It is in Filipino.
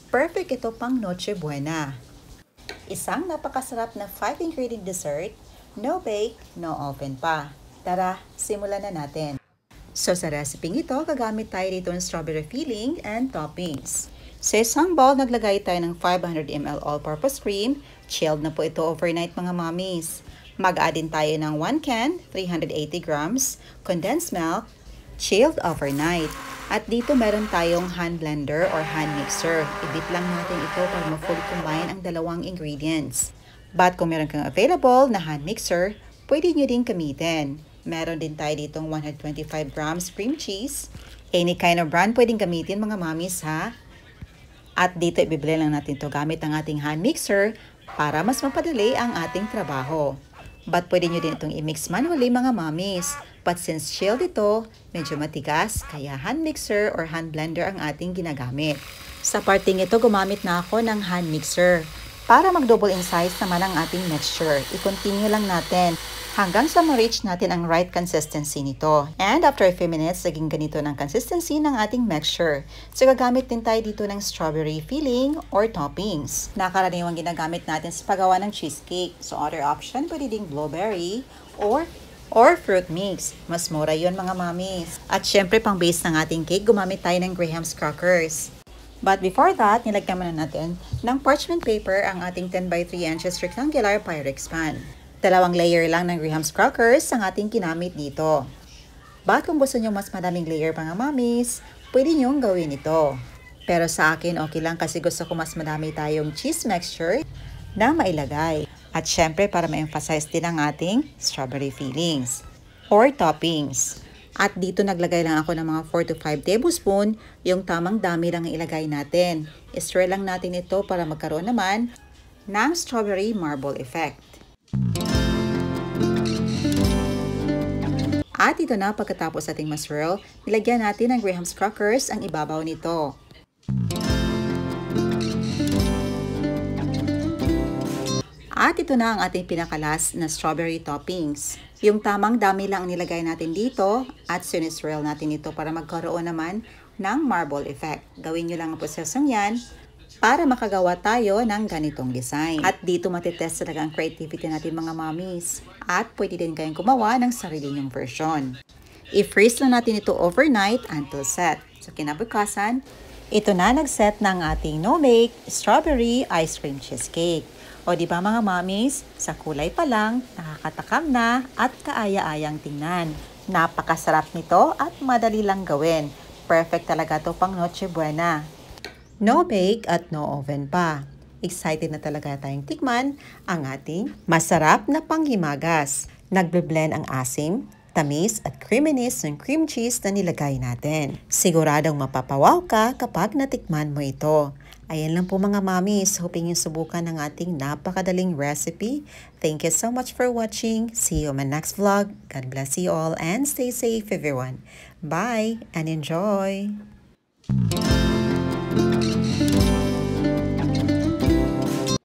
Perfect ito pang Noche Buena. Isang napakasarap na 5-ingredient dessert, no bake, no oven pa. Tara, simulan na natin. So sa recipe ito, gagamit tayo dito ng strawberry filling and toppings. Sa isang bowl, naglagay tayo ng 500 ml all-purpose cream. Chilled na po ito overnight mga mommies. Mag-add din tayo ng 1 can, 380 grams, condensed milk, chilled overnight. At dito meron tayong hand blender or hand mixer. I-beat lang natin ito para ma-fully combine ang dalawang ingredients. But kung meron kang available na hand mixer, pwede nyo din gamitin. Meron din tayo ditong 125 grams cream cheese. Any kind of brand pwedeng gamitin mga mommies ha. At dito ibibili lang natin ito gamit ang ating hand mixer para mas mapadali ang ating trabaho. But pwede nyo din itong i-mix manually mga mommies. But since chilled ito, medyo matigas, kaya hand mixer or hand blender ang ating ginagamit. Sa parting ito, gumamit na ako ng hand mixer. Para mag-double in size naman ang ating mixture, i-continue lang natin hanggang sa ma-reach natin ang right consistency nito. And after a few minutes, naging ganito ng consistency ng ating mixture. So gagamit din tayo dito ng strawberry filling or toppings. Nakaraniwang ginagamit natin sa paggawa ng cheesecake. So other option, pwede ding blueberry or fruit mix. Mas mura yun mga mommies. At syempre pang base ng ating cake, gumamit tayo ng Graham's crackers. But before that, nilagyan muna natin ng parchment paper ang ating 10 by 3 inches rectangular Pyrex pan. 2 layer lang ng Graham's crackers ang ating ginamit dito. But kung gusto nyo mas madaming layer mga mommies, pwede nyong gawin ito. Pero sa akin okay lang kasi gusto ko mas madami tayong cheese mixture na mailagay. At syempre para ma-emphasize din ang ating strawberry fillings or toppings. At dito naglagay lang ako ng mga 4 to 5 tablespoon, yung tamang dami lang ilagay natin. I-stir lang natin ito para magkaroon naman ng strawberry marble effect. At ito na pagkatapos ating maswirl, nilagyan natin ng Graham's crackers ang ibabaw nito. At ito na ang ating pinakalas na strawberry toppings. Yung tamang dami lang ang nilagay natin dito at siniswirl natin ito para magkaroon naman ng marble effect. Gawin nyo lang ang prosesong yan para makagawa tayo ng ganitong design. At dito matitest talaga ang creativity natin mga mommies. At pwede din kayong gumawa ng sarili nyong version. I-freeze lang natin ito overnight until set. So kinabukasan, ito na nag-set ng ating no-bake strawberry ice cream cheesecake. O di ba mga mommies, sa kulay pa lang, nakakatakam na at kaaya-ayang tingnan. Napakasarap nito at madali lang gawin. Perfect talaga to pang Noche Buena. No bake at no oven pa. Excited na talaga tayong tikman ang ating masarap na panghimagas. Nagbe-blend ang asim, tamis at creaminess ng cream cheese na nilagay natin. Siguradong mapapawaw ka kapag natikman mo ito. Ayan lang po mga mommies, hoping yung subukan ng ating napakadaling recipe. Thank you so much for watching. See you on my next vlog. God bless you all and stay safe everyone. Bye and enjoy!